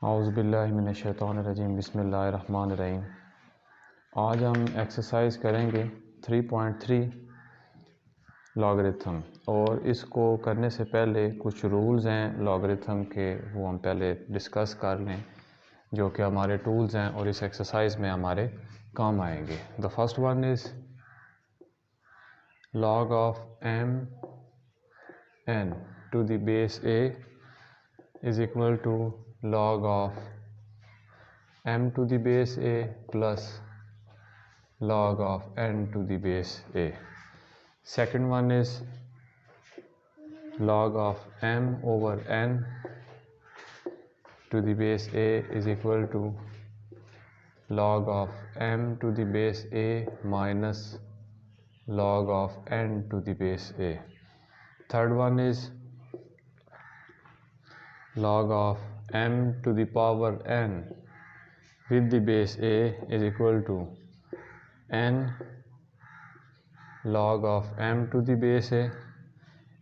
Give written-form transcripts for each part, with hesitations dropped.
औज़ुबिल्लाहिमिनश्शैतानिर्रजीम बिस्मिल्लाहिर्रहमानिर्रहीम। आज हम एक्सरसाइज करेंगे 3.3 लॉगरिथम, और इसको करने से पहले कुछ रूल्स हैं लॉगरिथम के, वो हम पहले डिस्कस कर लें, जो कि हमारे टूल्स हैं और इस एक्सरसाइज में हमारे काम आएंगे। The first one is log of mn to the base a is equal to log of m to the base a plus log of n to the base a. Second one is log of m over n to the base a is equal to log of m to the base a minus log of n to the base a. Third one is log of m to the power n with the base a is equal to n log of m to the base a.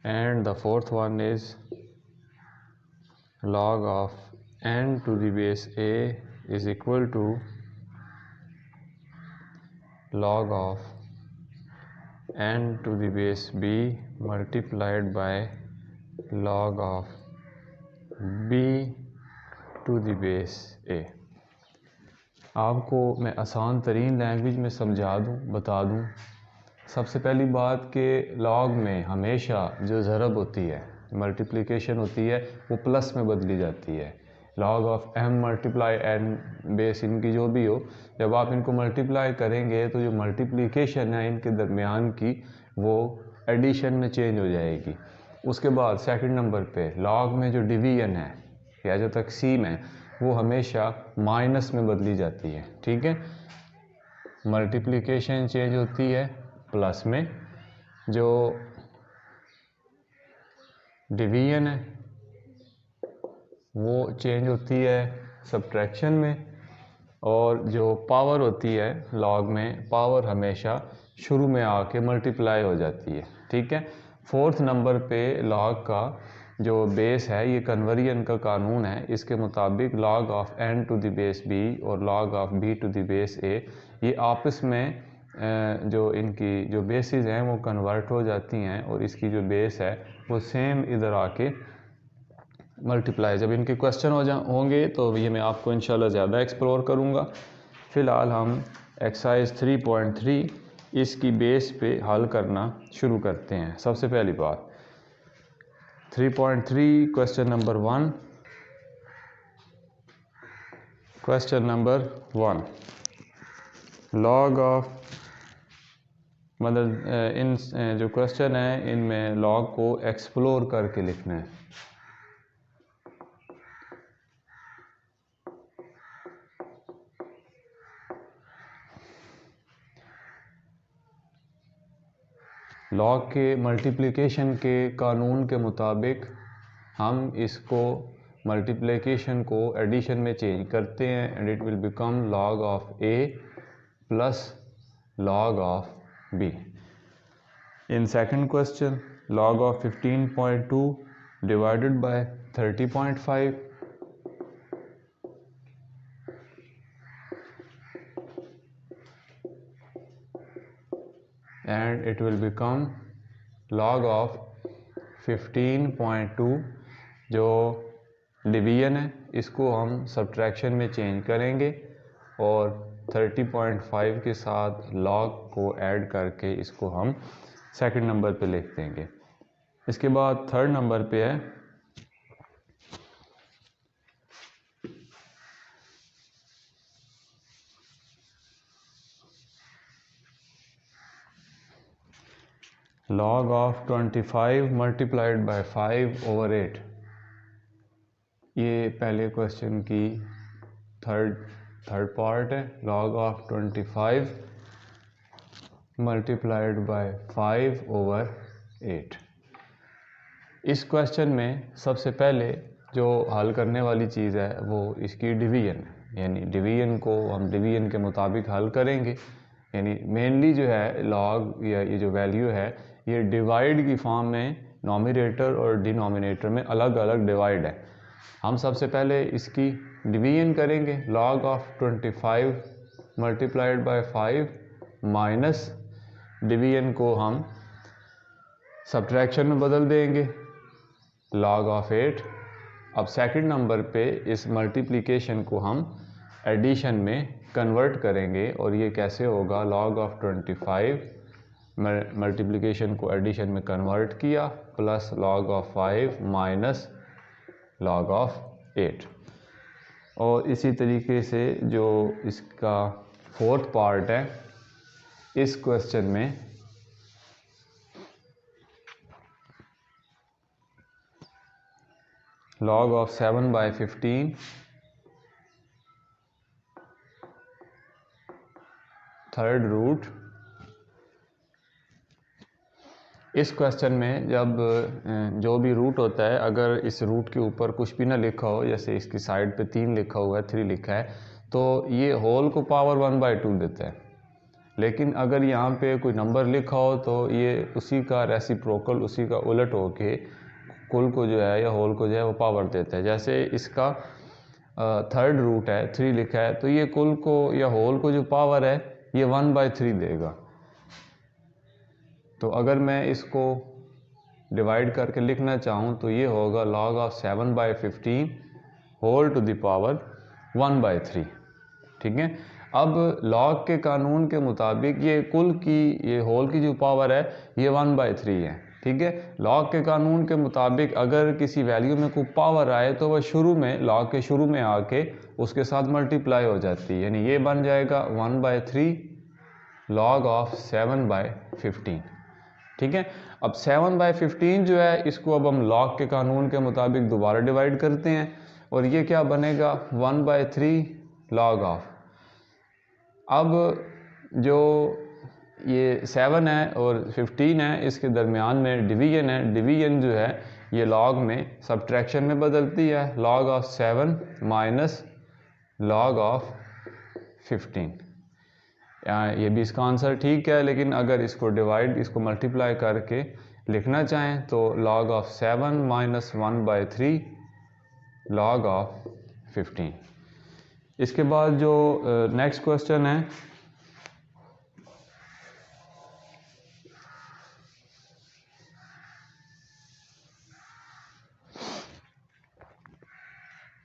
And the fourth one is log of n to the base a is equal to log of n to the base b multiplied by log of b to the base a. आपको मैं आसान तरीन language में समझा दूँ, बता दूँ। सबसे पहली बात कि लॉग में हमेशा जो ज़रब होती है, मल्टीप्लिकेशन होती है, वो प्लस में बदली जाती है। Log of m multiply n base इनकी जो भी हो, जब आप इनको मल्टीप्लाई करेंगे तो जो मल्टीप्लिकेशन है इनके दरमियान की, वो एडिशन में चेंज हो जाएगी। उसके बाद सेकंड नंबर पे लॉग में जो डिवीजन है या जो तकसीम है, वो हमेशा माइनस में बदली जाती है। ठीक है, मल्टीप्लिकेशन चेंज होती है प्लस में, जो डिवीजन है वो चेंज होती है सब्ट्रैक्शन में, और जो पावर होती है लॉग में, पावर हमेशा शुरू में आके मल्टीप्लाई हो जाती है। ठीक है, फोर्थ नंबर पे लॉग का जो बेस है, ये कन्वर्जन का कानून है। इसके मुताबिक log of n to the base b और log of b to the base a, ये आपस में जो इनकी जो बेसिस हैं वो कन्वर्ट हो जाती हैं, और इसकी जो बेस है वो सेम इधर आके मल्टीप्लाई। जब इनके क्वेश्चन होंगे तो ये मैं आपको इंशाल्लाह ज़्यादा एक्सप्लोर करूँगा। फ़िलहाल हम एक्सरसाइज 3.3 इसकी बेस पे हल करना शुरू करते हैं। सबसे पहली बात 3.3 question number 1। Question number 1, log of, मतलब इन जो क्वेश्चन है इनमें लॉग को एक्सप्लोर करके लिखना है। लॉग के मल्टीप्लिकेशन के कानून के मुताबिक हम इसको मल्टीप्लिकेशन को एडिशन में चेंज करते हैं, and it will become log of a plus log of b। In second question, log of 15.2 divided by 30.5, and it will become log of 15.2। जो डिवीजन है इसको हम सब्ट्रैक्शन में चेंज करेंगे और 30.5 के साथ लॉग को ऐड करके इसको हम सेकंड नंबर पे लिख देंगे। इसके बाद थर्ड नंबर पे है log of 25 मल्टीप्लाइड बाय 5/8। ये पहले क्वेश्चन की थर्ड पार्ट है। log of 25 multiplied bye 5/8। इस क्वेश्चन में सबसे पहले जो हल करने वाली चीज़ है वो इसकी डिवीजन है, यानी डिवीजन को हम डिवीजन के मुताबिक हल करेंगे। यानी मेनली जो है लॉग या ये जो वैल्यू है, ये डिवाइड की फॉर्म में नॉमिनेटर और डिनोमिनेटर में अलग अलग डिवाइड है। हम सबसे पहले इसकी डिवीजन करेंगे। Log of 25 multiplied bye 5 minus division को हम सब्ट्रैक्शन में बदल देंगे, लॉग ऑफ 8। अब सेकंड नंबर पे इस मल्टीप्लिकेशन को हम एडिशन में कन्वर्ट करेंगे और ये कैसे होगा, लॉग ऑफ 25 मल्टीप्लिकेशन को एडिशन में कन्वर्ट किया plus log of 5 minus log of 8। और इसी तरीके से जो इसका फोर्थ पार्ट है इस क्वेश्चन में log of 7 by 15 third root. इस क्वेश्चन में जब जो भी रूट होता है, अगर इस रूट के ऊपर कुछ भी ना लिखा हो, जैसे इसकी साइड पे 3 लिखा हुआ है, 3 लिखा है, तो ये होल को पावर 1/2 देता है। लेकिन अगर यहाँ पे कोई नंबर लिखा हो तो ये उसी का रेसिप्रोकल, उसी का उलट होके कुल को जो है या होल को जो है वो पावर देता है। जैसे इसका थर्ड रूट है, 3 लिखा है, तो ये कुल को या होल को जो पावर है ये 1/3 देगा। तो अगर मैं इसको डिवाइड करके लिखना चाहूँ तो ये होगा log of 7/15 whole to the power 1/3। ठीक है। अब लॉग के कानून के मुताबिक ये कुल की, ये होल की जो पावर है ये 1/3 है। ठीक है। लॉग के कानून के मुताबिक अगर किसी वैल्यू में कोई पावर आए तो वह शुरू में, लॉग के शुरू में आके उसके साथ मल्टीप्लाई हो जाती है, यानी ये बन जाएगा 1/3 log ऑफ 7/15। ठीक है। अब 7/15 जो है इसको अब हम लॉग के कानून के मुताबिक दोबारा डिवाइड करते हैं और ये क्या बनेगा 1/3 log ऑफ। अब जो ये 7 है और 15 है इसके दरमियान में डिवीजन है, डिवीजन जो है ये लॉग में सब्ट्रैक्शन में बदलती है, log of 7 minus log of 15। ये भी इसका आंसर ठीक है, लेकिन अगर इसको डिवाइड, इसको मल्टीप्लाई करके लिखना चाहें तो log of 7 minus 1/3 log of 15। इसके बाद जो नेक्स्ट क्वेश्चन है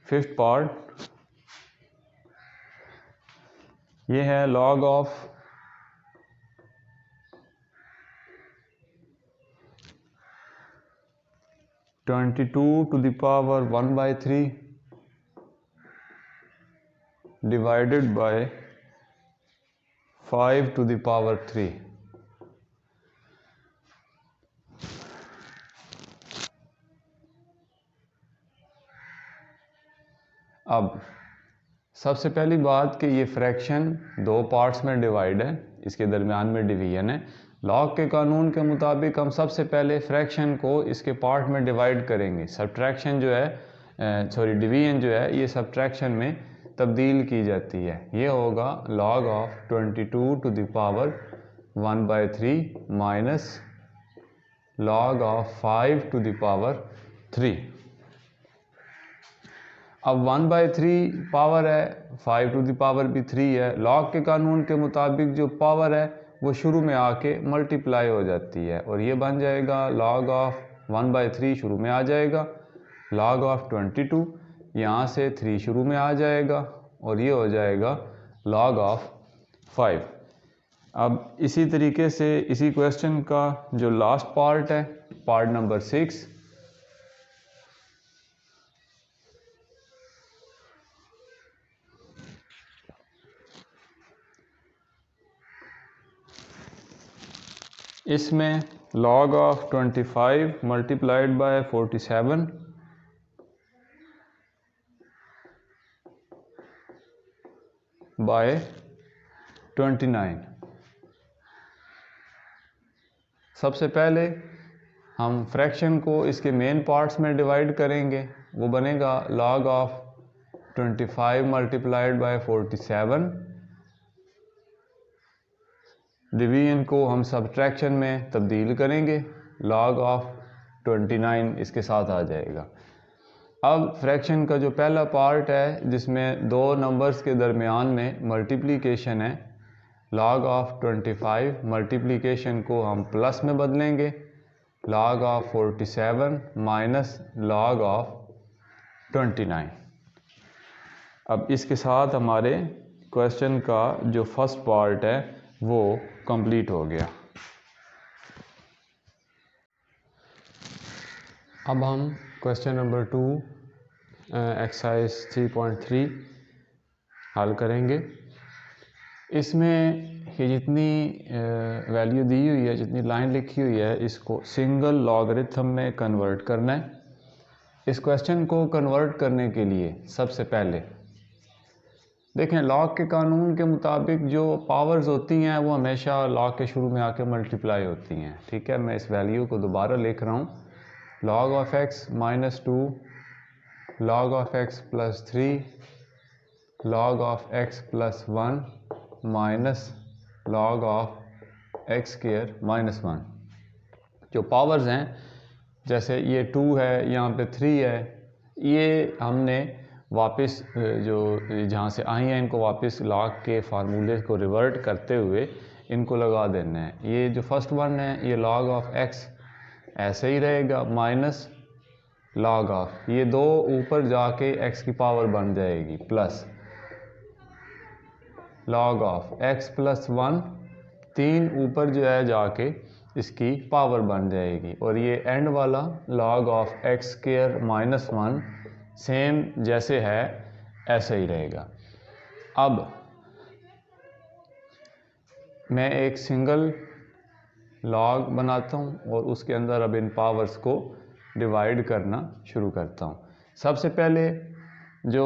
फिफ्थ पार्ट, ये है log of 22 to the power 1/3 divided by 5 to the power 3। अब सबसे पहली बात कि ये फ्रैक्शन दो पार्ट्स में डिवाइड है, इसके दरमियान में डिवीजन है। लॉग के कानून के मुताबिक हम सबसे पहले फ्रैक्शन को इसके पार्ट में डिवाइड करेंगे। सब्ट्रैक्शन जो है, डिवीजन जो है ये सब्ट्रैक्शन में तब्दील की जाती है। ये होगा log of 22 to the power 1/3 minus log of 5 to the power 3। अब 1/3 पावर है, 5 to the power भी 3 है। लॉग के कानून के मुताबिक जो पावर है वो शुरू में आके मल्टीप्लाई हो जाती है और ये बन जाएगा log ऑफ 1/3 शुरू में आ जाएगा, log ऑफ 22 यहाँ से 3 शुरू में आ जाएगा और ये हो जाएगा log ऑफ 5। अब इसी तरीके से इसी क्वेश्चन का जो लास्ट पार्ट है, पार्ट नंबर 6, इसमें log of 25 multiplied by 47 by 29। सबसे पहले हम फ्रैक्शन को इसके मेन पार्ट्स में डिवाइड करेंगे, वो बनेगा log of 25 multiplied by 47। Division को हम सब्ट्रैक्शन में तब्दील करेंगे, log ऑफ 29 इसके साथ आ जाएगा। अब फ्रैक्शन का जो पहला पार्ट है जिसमें दो नंबर्स के दरमियान में मल्टीप्लिकेशन है, log ऑफ 25 मल्टीप्लिकेशन को हम प्लस में बदलेंगे, log of 47 minus log of 29। अब इसके साथ हमारे क्वेश्चन का जो फर्स्ट पार्ट है वो कंप्लीट हो गया। अब हम क्वेश्चन नंबर 2 एक्सरसाइज 3.3 हल करेंगे। इसमें ये जितनी वैल्यू दी हुई है, जितनी लाइन लिखी हुई है, इसको सिंगल लॉगरिथम में कन्वर्ट करना है। इस क्वेश्चन को कन्वर्ट करने के लिए सबसे पहले देखें, लॉग के कानून के मुताबिक जो पावर्स होती हैं वो हमेशा लॉग के शुरू में आके मल्टीप्लाई होती हैं। ठीक है, मैं इस वैल्यू को दोबारा लिख रहा हूँ, log of x minus 2, log of x plus 3, log of x plus 1 minus log of x square minus 1। जो पावर्स हैं, जैसे ये 2 है, यहाँ पे 3 है, ये हमने वापस जो जहाँ से आई हैं इनको वापस log के फार्मूले को रिवर्ट करते हुए इनको लगा देना है। ये जो फर्स्ट वन है ये log of x ऐसे ही रहेगा माइनस log ऑफ, ये दो ऊपर जाके x की पावर बन जाएगी plus log of x plus 1, 3 ऊपर जो है जाके इसकी पावर बन जाएगी, और ये एंड वाला log of x square minus 1 same जैसे है ऐसे ही रहेगा। अब मैं एक सिंगल लॉग बनाता हूँ और उसके अंदर अब इन पावर्स को डिवाइड करना शुरू करता हूँ। सबसे पहले जो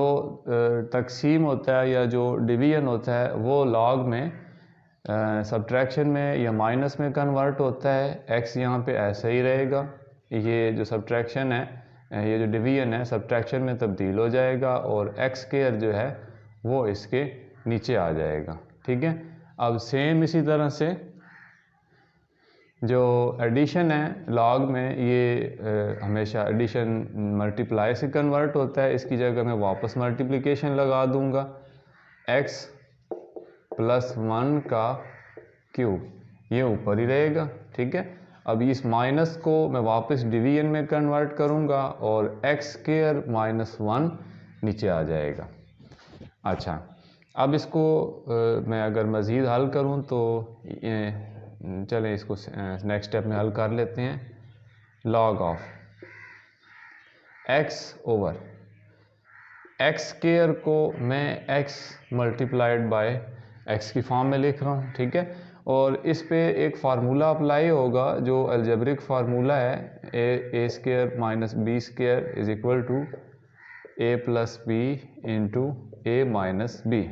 तकसीम होता है या जो डिवीजन होता है वो लॉग में सब्ट्रैक्शन में या माइनस में कन्वर्ट होता है। x यहाँ पे ऐसे ही रहेगा, ये जो सब्ट्रैक्शन है, ये जो डिवीजन है सब्ट्रैक्शन में तब्दील हो जाएगा और x स्क्वायर जो है वो इसके नीचे आ जाएगा। ठीक है, अब सेम इसी तरह से जो एडिशन है लॉग में, ये हमेशा एडिशन मल्टीप्लाई से कन्वर्ट होता है, इसकी जगह मैं वापस मल्टीप्लिकेशन लगा दूंगा, x प्लस 1 का क्यूब, ये ऊपर ही रहेगा। ठीक है, अब इस माइनस को मैं वापस डिवीजन में कन्वर्ट करूंगा और x स्क्वायर माइनस 1 नीचे आ जाएगा। अच्छा, अब इसको मैं अगर मज़ीद हल करूं तो चलें इसको नेक्स्ट स्टेप में हल कर लेते हैं। log of x over x square को मैं x मल्टीप्लाइड बाय x की फॉर्म में लिख रहा हूँ। ठीक है, और इस पे एक फार्मूला अप्लाई होगा जो अलजेब्रिक फार्मूला है, a square minus B square is equal to a plus B into a minus B.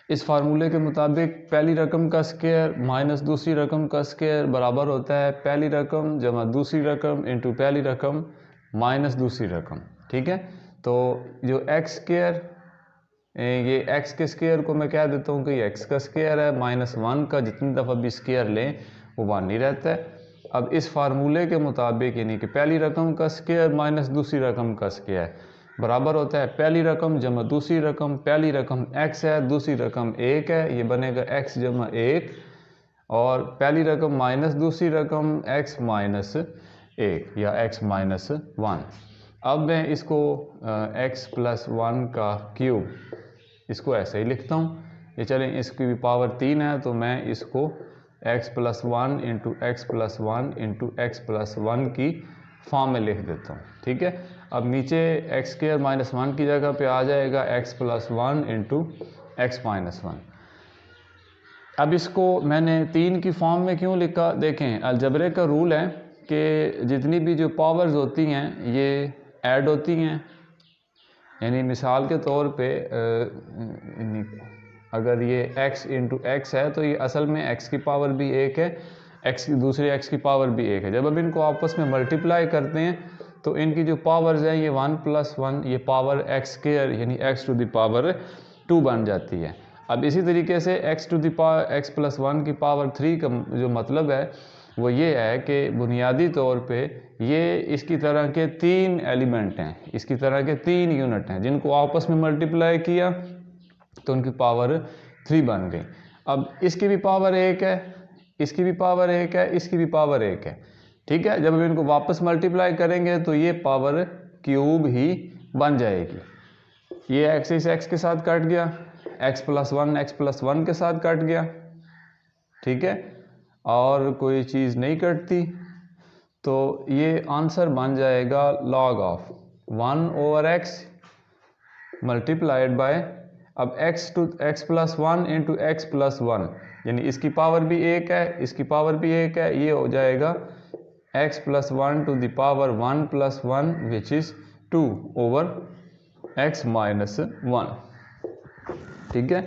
इस फार्मूले के मुताबिक पहली रकम का स्क्वायर माइनस दूसरी रकम का स्क्वायर बराबर होता है पहली रकम जमा दूसरी रकम इंटू पहली रकम माइनस दूसरी रकम। ठीक है, तो जो x स्क्वायर, ये x के स्क्वायर को मैं कह देता हूँ कि ये x का स्क्वायर है, माइनस 1 का जितनी दफ़ा भी स्क्वायर लें वो 1 ही रहता है। अब इस फार्मूले के मुताबिक यानी कि पहली रकम का स्क्वायर माइनस दूसरी रकम का स्क्वायर बराबर होता है पहली रकम जमा दूसरी रकम, पहली रकम x है, दूसरी रकम 1 है, ये बनेगा x जमा 1, और पहली रकम माइनस दूसरी रकम x माइनस 1 या x माइनस 1। अब मैं इसको x प्लस 1 का क्यूब इसको ऐसे ही लिखता हूँ। ये चलें, इसकी भी पावर 3 है तो मैं इसको x plus 1 into x plus 1 into x plus 1 की फॉर्म में लिख देता हूँ। ठीक है, अब नीचे x स्क्वायर माइनस 1 की जगह पे आ जाएगा x plus 1 into x minus 1। अब इसको मैंने 3 की फॉर्म में क्यों लिखा, देखें अलजबरे का रूल है कि जितनी भी जो पावर्स होती हैं ये ऐड होती हैं। यानी मिसाल के तौर पे अगर ये x इंटू एक्स है तो ये असल में x की पावर भी 1 है, दूसरे x की पावर भी 1 है। जब अब इनको आपस में मल्टीप्लाई करते हैं तो इनकी जो पावर्स हैं ये 1 प्लस 1 ये पावर x स्क्वायर यानी x टू द पावर 2 बन जाती है। अब इसी तरीके से x to the power x plus 1 की पावर 3 का जो मतलब है वो ये है कि बुनियादी तौर पे ये इसकी तरह के 3 एलिमेंट हैं, इसकी तरह के 3 यूनिट हैं, जिनको आपस में मल्टीप्लाई किया तो उनकी पावर 3 बन गई। अब इसकी भी पावर 1 है, इसकी भी पावर 1 है, इसकी भी पावर 1 है, ठीक है। जब हम इनको वापस मल्टीप्लाई करेंगे तो ये पावर क्यूब ही बन जाएगी। ये एक्स इस एक्स के साथ कट गया, x प्लस वन के साथ कट गया, ठीक है, और कोई चीज़ नहीं कटती, तो ये आंसर बन जाएगा log of 1/x multiplied by, अब x plus one into x plus one, यानी इसकी पावर भी 1 है, इसकी पावर भी 1 है, ये हो जाएगा x plus one two the power 1 plus one which is 2 over x minus 1, ठीक है।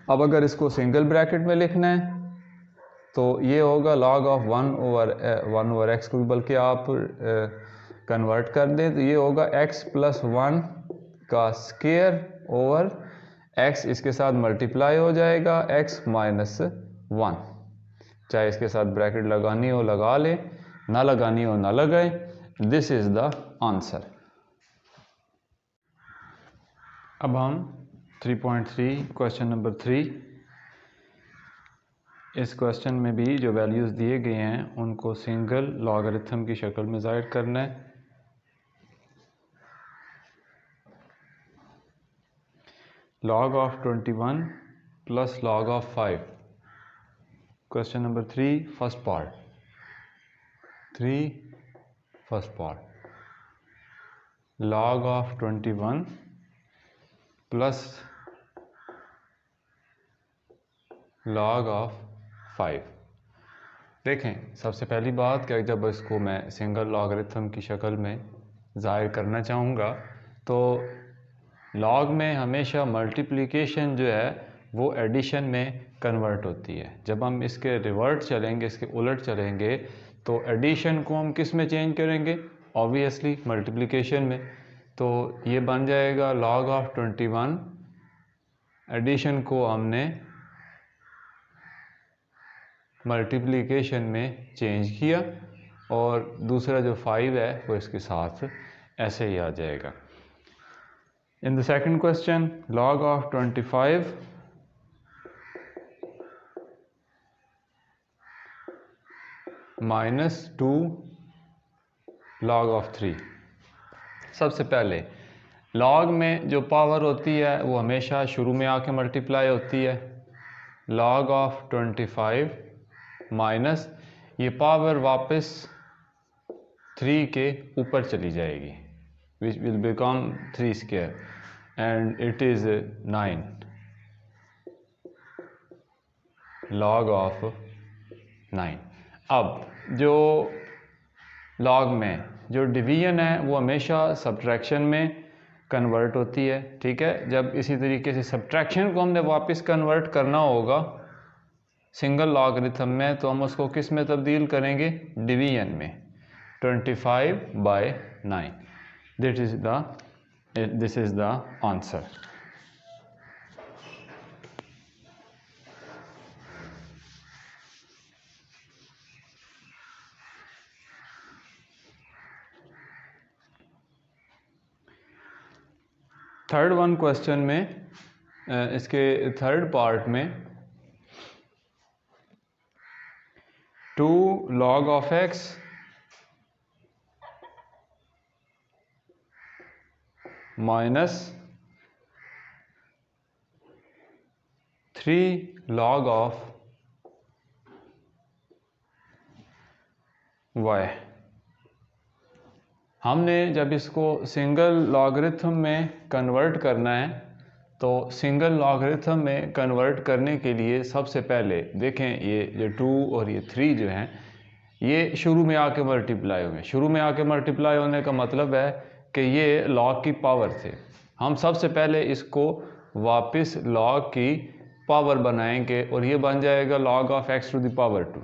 अब अगर इसको सिंगल ब्रैकेट में लिखना है तो ये होगा log ऑफ 1/x को भी बल्कि आप कन्वर्ट कर दें तो ये होगा x प्लस वन का स्क्वायर ओवर x, इसके साथ मल्टीप्लाई हो जाएगा x माइनस 1। चाहे इसके साथ ब्रैकेट लगानी हो लगा ले, ना लगानी हो ना लगाए। This is the answer. अब हम 3.3 क्वेश्चन नंबर 3, इस क्वेश्चन में भी जो वैल्यूज़ दिए गए हैं उनको सिंगल लॉगरिथम की शक्ल में ज़ाहिर करना है। log of 21 plus log of 5, question number 3 first part, 3 first part, log of 21 plus log of 5। देखें, सबसे पहली बात कि जब इसको मैं सिंगल लॉगरिथम की शक्ल में ज़ाहिर करना चाहूँगा तो लॉग में हमेशा मल्टीप्लिकेशन जो है वो एडिशन में कन्वर्ट होती है। जब हम इसके रिवर्ट चलेंगे, इसके उलट चलेंगे, तो एडिशन को हम किस में चेंज करेंगे? ऑब्वियसली मल्टीप्लिकेशन में। तो ये बन जाएगा log ऑफ 21, एडिशन को हमने मल्टीप्लिकेशन में चेंज किया, और दूसरा जो 5 है वो इसके साथ ऐसे ही आ जाएगा। In the second question log of 25 minus 2 log of 3। सबसे पहले log में जो पावर होती है वो हमेशा शुरू में आके मल्टीप्लाई होती है। log ऑफ 25 माइनस ये पावर वापस 3 के ऊपर चली जाएगी, which will become 3 square and it is 9 log of 9। अब जो log में जो डिवीजन है वो हमेशा सब्ट्रैक्शन में कन्वर्ट होती है, ठीक है। जब इसी तरीके से सब्ट्रैक्शन को हमने वापस कन्वर्ट करना होगा सिंगल लॉगरिथम में, तो हम उसको किस में तब्दील करेंगे? डिवीजन में। 25/9, this is the answer. Third one question में, इसके थर्ड पार्ट में 2 log of x minus 3 log of y। हमने जब इसको सिंगल लॉगरिथम में कन्वर्ट करना है तो सिंगल लॉगरिथम में कन्वर्ट करने के लिए सबसे पहले देखें, ये जो 2 और ये 3 जो हैं ये शुरू में आके मल्टीप्लाई हुए। शुरू में आके मल्टीप्लाई होने का मतलब है कि ये लॉग की पावर थे। हम सबसे पहले इसको वापस लॉग की पावर बनाएंगे और ये बन जाएगा log of x to the power 2।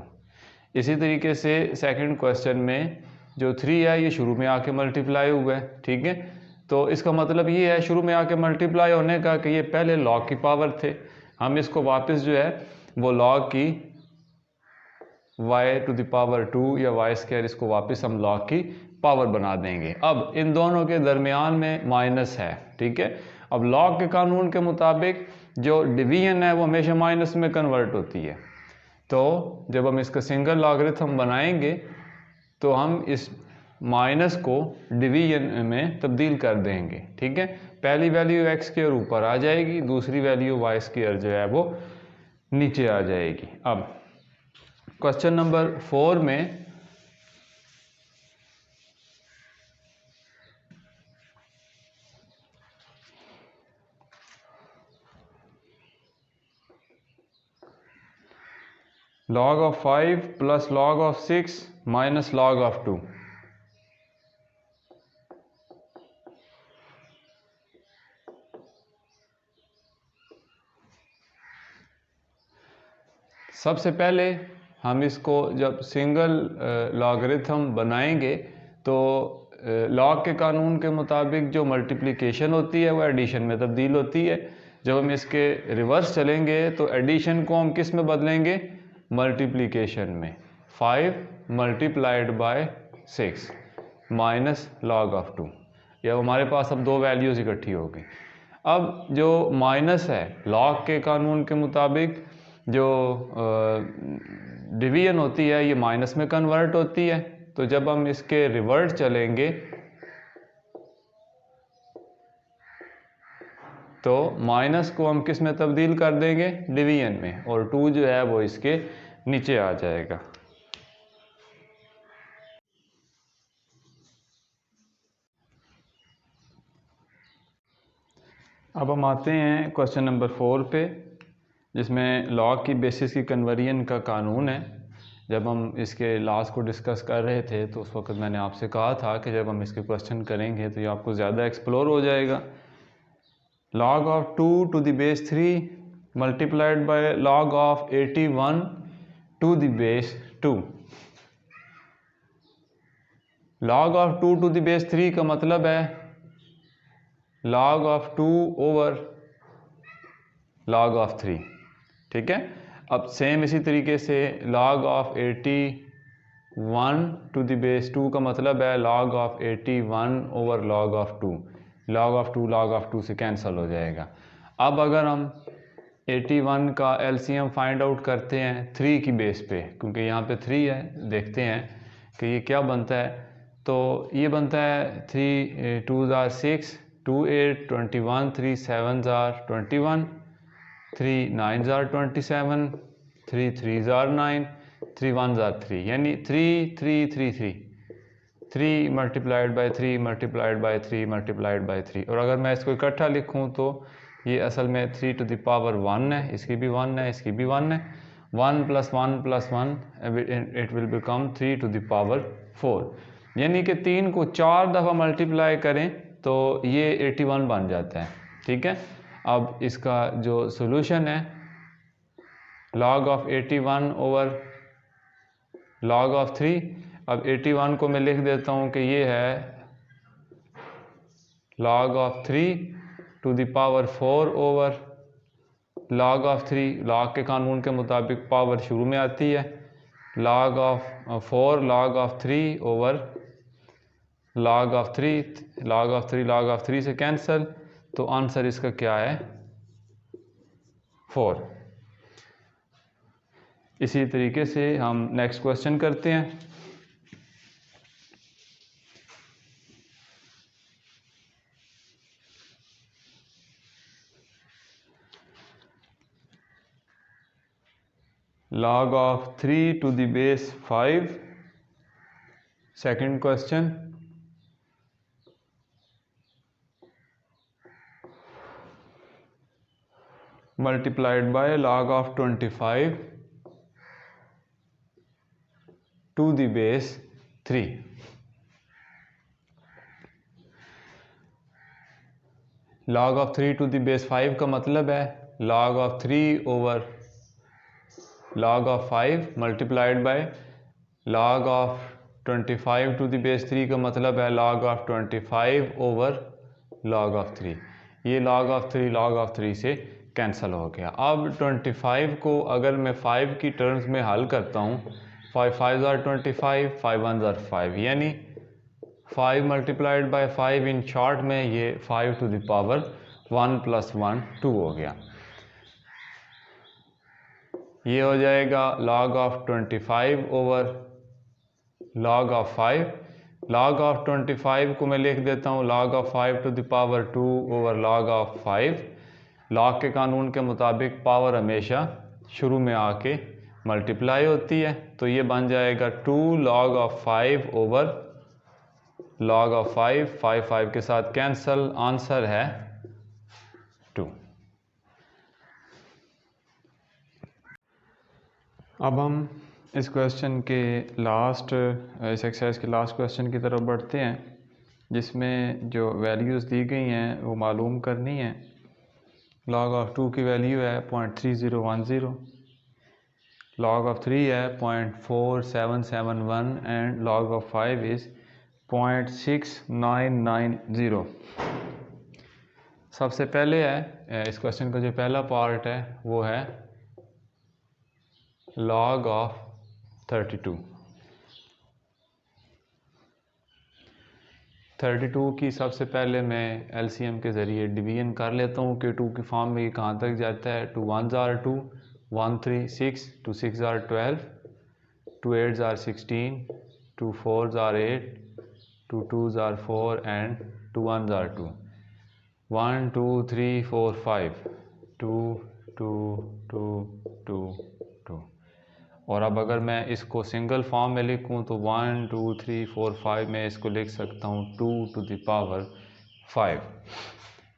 इसी तरीके से सेकंड क्वेश्चन में जो 3 है ये शुरू में आके मल्टीप्लाई हुआ है, ठीक है। तो इसका मतलब ये है शुरू में आके मल्टीप्लाई होने का कि ये पहले log की पावर थे। हम इसको वापस जो है वो log की वाई टू द पावर 2 या वाई स्क्वायर, इसको वापस हम लॉग की पावर बना देंगे। अब इन दोनों के दरमियान में माइनस है, ठीक है। अब लॉग के कानून के मुताबिक जो डिवीजन है वो हमेशा माइनस में कन्वर्ट होती है। तो जब हम इसका सिंगल लॉगरिथम बनाएंगे तो हम इस माइनस को डिवीजन में तब्दील कर देंगे, ठीक है। पहली वैल्यू एक्स स्क्वायर ऊपर आ जाएगी, दूसरी वैल्यू वाई स्क्वायर जो है वो नीचे आ जाएगी। अब क्वेश्चन नंबर 4 में log of 5 plus log of 6 minus log of 2। सबसे पहले हम इसको जब सिंगल लॉगरिथम बनाएंगे तो लॉग के कानून के मुताबिक जो मल्टीप्लिकेशन होती है वो एडिशन में तब्दील होती है। जब हम इसके रिवर्स चलेंगे तो एडिशन को हम किस में बदलेंगे, मल्टीप्लिकेशन में। 5 multiplied by 6 minus log of 2, या हमारे पास अब दो वैल्यूज़ इकट्ठी हो गई। अब जो माइनस है लॉग के कानून के मुताबिक जो डिवीजन होती है ये माइनस में कन्वर्ट होती है। तो जब हम इसके रिवर्स चलेंगे तो माइनस को हम किस में तब्दील कर देंगे, डिवीजन में, और 2 जो है वो इसके नीचे आ जाएगा। अब हम आते हैं क्वेश्चन नंबर 4 पे, जिसमें लॉग की बेसिस की कन्वर्जन का कानून है। जब हम इसके लॉस को डिस्कस कर रहे थे तो उस वक्त मैंने आपसे कहा था कि जब हम इसके क्वेश्चन करेंगे तो ये आपको ज़्यादा एक्सप्लोर हो जाएगा। log of 2 to the base 3 multiplied by log of 81 to the base 2। log of 2 to the base 3 का मतलब है log of 2 over log of 3, ठीक है। अब सेम इसी तरीके से log of 81 to the base 2 का मतलब है log of 81 over log of 2। log of 2 log of 2 से कैंसिल हो जाएगा। अब अगर हम 81 का एलसीएम फाइंड आउट करते हैं 3 की बेस पे, क्योंकि यहाँ पे 3 है, देखते हैं कि ये क्या बनता है। तो ये बनता है 3 2 are 6 2 8 21 3 7 are 21 3 9 are 27 3 3 are 9 3 1 are 3, यानी 3 3 3 3 3 multiplied by 3 multiplied by 3 multiplied by 3। और अगर मैं इसको इकट्ठा लिखूं तो ये असल में 3 to the power 1 है, इसकी भी 1 है, इसकी भी 1 है। 1 + 1 + 1 it will become 3 to the power 4, यानी कि 3 को 4 दफ़ा मल्टीप्लाई करें तो ये 81 बन जाता है, ठीक है। अब इसका जो सोल्यूशन है log of 81 over log of 3। अब 81 को मैं लिख देता हूँ कि ये है log of 3 to the power 4 over log of 3। log के कानून के मुताबिक पावर शुरू में आती है। log of 4 log of 3 over log of 3 log of 3 log of 3 से कैंसिल, तो आंसर इसका क्या है, 4। इसी तरीके से हम नेक्स्ट क्वेश्चन करते हैं। log of 3 to the base 5, second question। multiplied by log of 25 to the base 3। log of 3 to the base 5 का मतलब है log of 3 over log of 5 multiplied by log of 25 to the base 3 का मतलब है log of 25 over log of 3। ये log of 3 से cancel हो गया। अब 25 को अगर मैं 5 की टर्म्स में हल करता हूँ 5 5 ज़ार 25, 5 1 ज़ार 5, यानी 5 मल्टीप्लाइड बाय 5 इन शॉर्ट में ये 5 टू द पावर 1 + 1 2 हो गया। ये हो जाएगा log of 25 over log of 5। log of 25 को मैं लिख देता हूँ log of 5 to the power 2 over log of 5। log के कानून के मुताबिक पावर हमेशा शुरू में आके मल्टीप्लाई होती है, तो ये बन जाएगा 2 log of 5 over log of 5। 5 5 के साथ कैंसल, आंसर है 2। अब हम इस क्वेश्चन के लास्ट, इस एक्सरसाइज के लास्ट क्वेश्चन की तरफ बढ़ते हैं, जिसमें जो वैल्यूज़ दी गई हैं वो मालूम करनी है। log ऑफ 2 की वैल्यू है 0.3010, log ऑफ 3 है 0.4771 एंड log ऑफ 5 इज़ 0.6990। सबसे पहले है इस क्वेश्चन का जो पहला पार्ट है वो है log ऑफ 32। 32 की सबसे पहले मैं LCM के ज़रिए डिवीजन कर लेता हूँ कि 2 की फॉर्म में ये कहाँ तक जाता है। 2 1 ज़ार 2, 1 3 6, 2 6 ज़ार 12, 2 8 ज़ार 16, 2 4 ज़ार 8, 2 2 ज़ार 4 एंड 2 1 ज़ार 2। 1 2 3 4 5, 2 2 2 2 2। और अब अगर मैं इसको सिंगल फॉर्म में लिखूं तो 1 2 3 4 5 में इसको लिख सकता हूं 2 टू द पावर 5।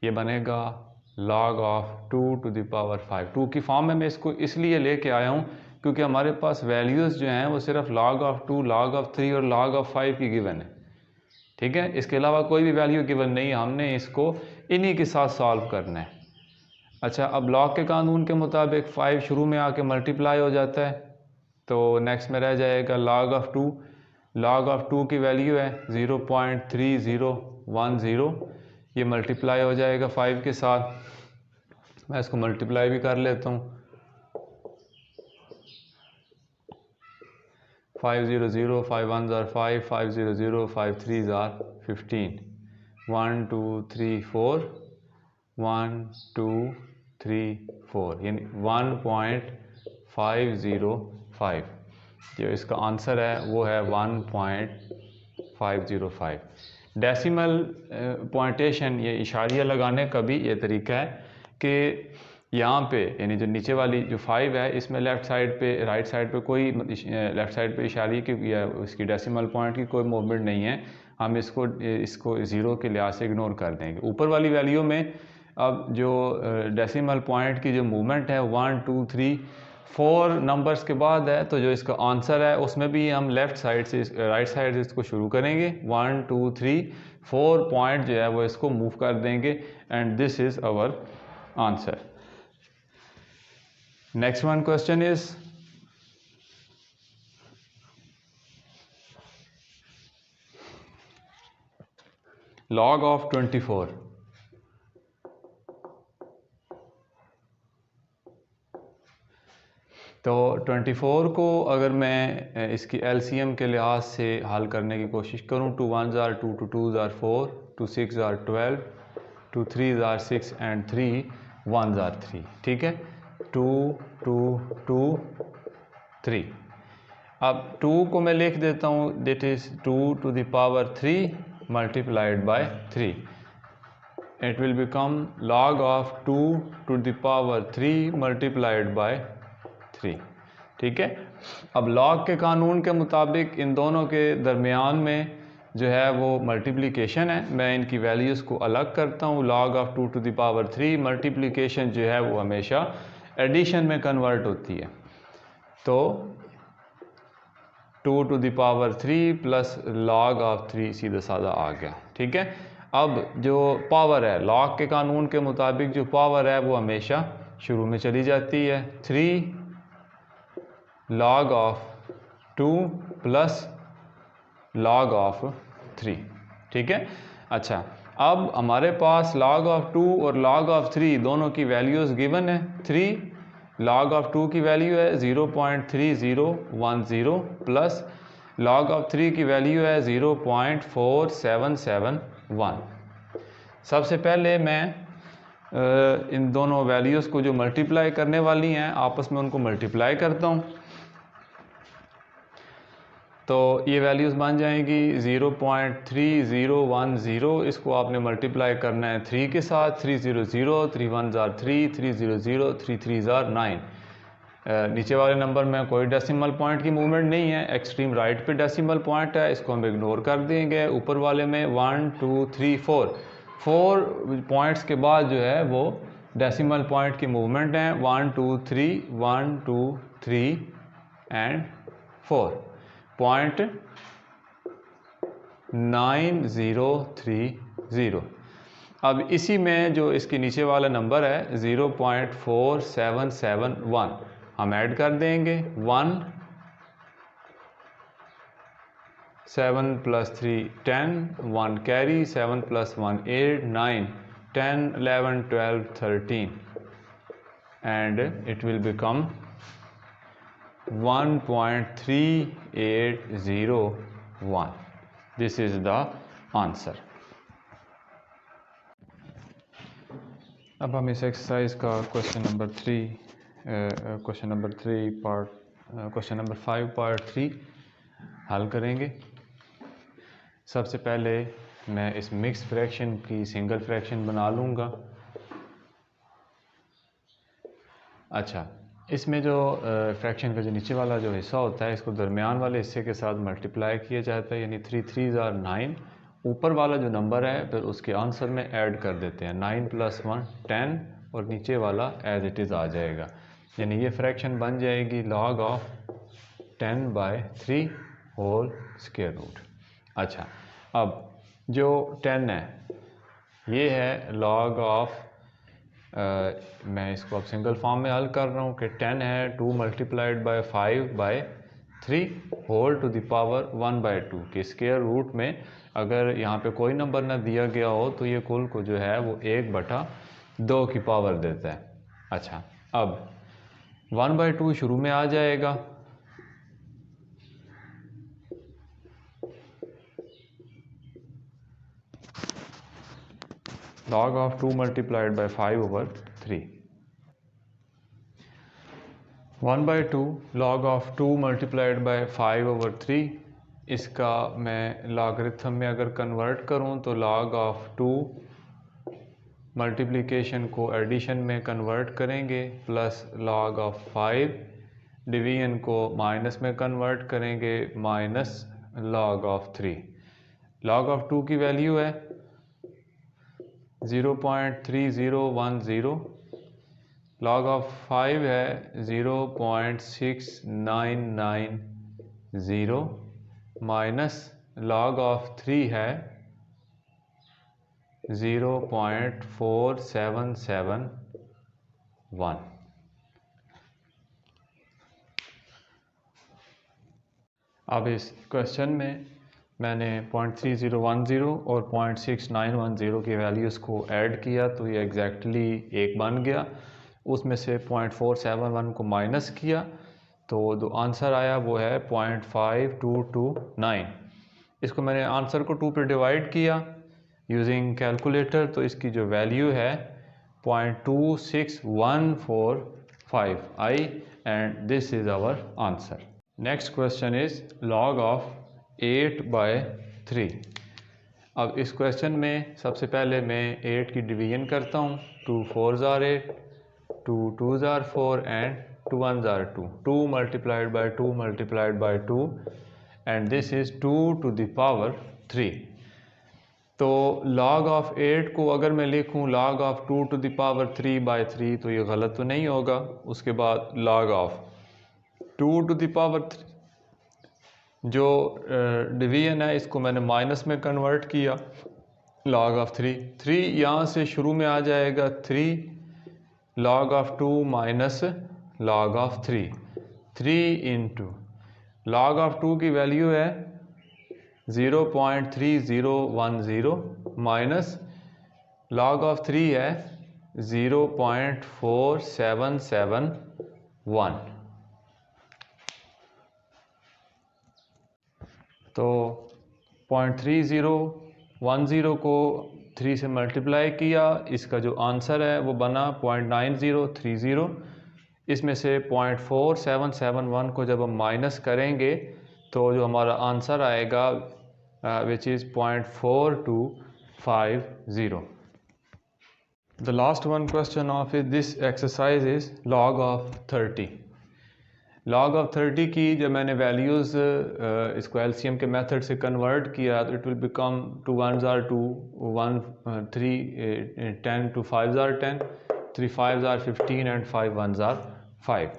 ये बनेगा log of 2 to the power 5। 2 की फॉर्म में मैं इसको इसलिए लेके आया हूं क्योंकि हमारे पास वैल्यूज़ जो हैं वो सिर्फ log ऑफ 2, log ऑफ 3 और log ऑफ 5 की गिवन है। ठीक है, इसके अलावा कोई भी वैल्यू गिवन नहीं है, हमने इसको इन्हीं के साथ सॉल्व करना है। अच्छा, अब log के कानून के मुताबिक 5 शुरू में आके मल्टीप्लाई हो जाता है, तो नेक्स्ट में रह जाएगा log ऑफ 2। log ऑफ 2 की वैल्यू है 0.3010, ये मल्टीप्लाई हो जाएगा 5 के साथ। मैं इसको मल्टीप्लाई भी कर लेता हूँ। 5 0 0, 5 1 ज़ार 5, 5 0 0, 5 3 ज़ार 15, 1 2 3 4, 1 2 3 4, यानी 1.505। जो इसका आंसर है वो है 1.505। डेसिमल पॉइंटेशन, ये इशारिया लगाने का भी ये तरीका है कि यहाँ पे यानी जो नीचे वाली जो 5 है इसमें लेफ़्ट साइड पे, राइट साइड पे कोई लेफ़्ट साइड पे इशारे की या इसकी डेसिमल पॉइंट की कोई मूवमेंट नहीं है, हम इसको ज़ीरो के लिहाज से इग्नोर कर देंगे। ऊपर वाली वैल्यू में अब जो डेसिमल पॉइंट की जो मूवमेंट है 1 2 3 4 नंबर्स के बाद है, तो जो इसका आंसर है उसमें भी हम लेफ़्ट साइड से राइट साइड से इसको शुरू करेंगे। 1 2 3 4 पॉइंट जो है वो इसको मूव कर देंगे and this is our answer. Next one question is log of 24। तो 24 को अगर मैं इसकी LCM के लिहाज से हल करने की कोशिश करूं, 2 1 ज़ार 2, 2 2 ज़ार 4, 2 6 ज़ार 12, 2 3 ज़ार 6 एंड 3 1 ज़ार 3। ठीक है, 2 2 2 3। अब 2 को मैं लिख देता हूँ, that is 2 to the power 3 multiplied by 3। It will become log of 2 to the power 3 multiplied by 3। ठीक है, अब log के कानून के मुताबिक इन दोनों के दरमियान में जो है वो मल्टीप्लिकेशन है। मैं इनकी वैल्यूज़ को अलग करता हूँ। log of 2 to the power 3 multiplication जो है वो हमेशा एडिशन में कन्वर्ट होती है, तो 2 to the power 3 plus log of 3 सीधा साधा आ गया। ठीक है, अब जो पावर है log के कानून के मुताबिक जो पावर है वो हमेशा शुरू में चली जाती है। 3 log of 2 plus log of 3। ठीक है, अच्छा अब हमारे पास log ऑफ 2 और log ऑफ 3 दोनों की वैल्यूज़ गिवन है। 3 लॉग ऑफ 2 की वैल्यू है 0.3010 प्लस लॉग ऑफ 3 की वैल्यू है 0.4771। सबसे पहले मैं इन दोनों वैल्यूज़ को जो मल्टीप्लाई करने वाली हैं आपस में उनको मल्टीप्लाई करता हूँ। तो ये वैल्यूज़ बन जाएंगी 0.3010, इसको आपने मल्टीप्लाई करना है 3 के साथ, 300, 3 1 3, 300, 3 3 9। नीचे वाले नंबर में कोई डेसिमल पॉइंट की मूवमेंट नहीं है, एक्सट्रीम राइट पे डेसिमल पॉइंट है, इसको हम इग्नोर कर देंगे। ऊपर वाले में 1 2 3 4 पॉइंट्स के बाद जो है वो डेसिमल पॉइंट की मूवमेंट है 1 2 3 1 2 3 एंड 4 .9030। अब इसी में जो इसके नीचे वाला नंबर है 0.4771 हम ऐड कर देंगे। 1 7 + 3 10, 1 carry, 7 + 1 8 9 10 11 12 13 and it will become 1.3801। This is the answer। अब हम इस एक्सरसाइज का क्वेश्चन नंबर 5 पार्ट 3 हल करेंगे। सबसे पहले मैं इस मिक्स फ्रैक्शन की सिंगल फ्रैक्शन बना लूँगा। अच्छा, इसमें जो फ्रैक्शन का जो नीचे वाला जो हिस्सा होता है इसको दरमियान वाले हिस्से के साथ मल्टीप्लाई किया जाता है, यानी 3 3 9। ऊपर वाला जो नंबर है फिर उसके आंसर में ऐड कर देते हैं, 9 + 1 10 और नीचे वाला एज इट इज़ आ जाएगा, यानी ये फ्रैक्शन बन जाएगी log of 10/3 whole square root. अच्छा, अब जो 10 है ये है log ऑफ मैं इसको अब सिंगल फॉर्म में हल कर रहा हूँ कि 10 है 2 × 5/3 होल टू द पावर 1/2 के स्क्वायर रूट में। अगर यहाँ पे कोई नंबर ना दिया गया हो तो ये कुल को जो है वो 1/2 की पावर देता है। अच्छा, अब 1/2 शुरू में आ जाएगा, log ऑफ 2 × 5/3 1/2 log ऑफ 2 × 5/3। इसका मैं लॉगरिथम में अगर कन्वर्ट करूं तो log ऑफ 2 मल्टीप्लिकेशन को एडिशन में कन्वर्ट करेंगे, प्लस log ऑफ 5 डिवीजन को माइनस में कन्वर्ट करेंगे, minus log of 3। log of 2 की वैल्यू है 0.3010, log ऑफ 5 है 0.6990 माइनस log ऑफ 3 है 0.4771। अब इस क्वेश्चन में मैंने 0.3010 और 0.6910 की वैल्यूज़ को ऐड किया तो ये एग्जैक्टली एक बन गया। उसमें से 0.471 को माइनस किया तो जो आंसर आया वो है 0.5229। इसको मैंने आंसर को 2 पे डिवाइड किया यूजिंग कैलकुलेटर, तो इसकी जो वैल्यू है 0.26145 and this is our answer. Next question is log of 8/3। अब इस क्वेश्चन में सबसे पहले मैं 8 की डिवीजन करता हूँ, 2 4s are 8, 2 2s are 4 and 2 1s are 2, 2 × 2 × 2 and this is 2 to the power 3। तो log ऑफ 8 को अगर मैं लिखूँ log of 2 to the power 3/3 तो ये गलत तो नहीं होगा। उसके बाद log of 2 to the power 3 जो डिवीजन है इसको मैंने माइनस में कन्वर्ट किया, log ऑफ 3 यहाँ से शुरू में आ जाएगा 3 log of 2 minus log of 3 into log of 2 की वैल्यू है 0.3010 माइनस log ऑफ 3 है 0.4771 1। तो 0.3010 को 3 से मल्टीप्लाई किया, इसका जो आंसर है वो बना 0.9030। इसमें से 0.4771 को जब हम माइनस करेंगे तो जो हमारा आंसर आएगा which is 0.4250। The last one question of this exercise is log of 30। log of 30 की जब मैंने वैल्यूज़ इसको एलसीएम के मेथड से कन्वर्ट किया तो it will become 2 1s are 2, 1 3 10, 2 5s are 10, 3 5s are 15 and 5 1s are 5।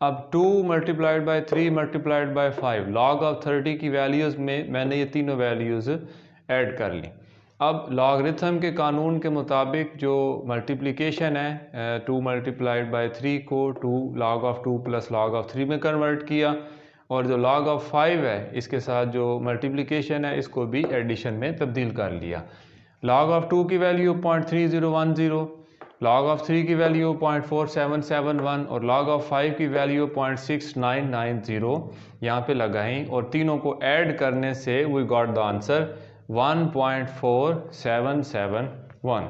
अब 2 multiplied by 3 multiplied by 5, log of 30 की वैल्यूज़ में मैंने ये तीनों वैल्यूज़ ऐड कर ली। अब लॉगरिथम के कानून के मुताबिक जो मल्टीप्लिकेशन है 2 मल्टीप्लाइड बाई 3 को 2 log of 2 plus log of 3 में कन्वर्ट किया, और जो log of 5 है इसके साथ जो मल्टीप्लिकेशन है इसको भी एडिशन में तब्दील कर लिया। log of 2 की वैल्यू 0.3010, log of 3 की वैल्यू 0.4771 और log of 5 की वैल्यू 0.6990 यहाँ पे लगाएं और तीनों को ऐड करने से वी गॉट द आंसर 1.4771।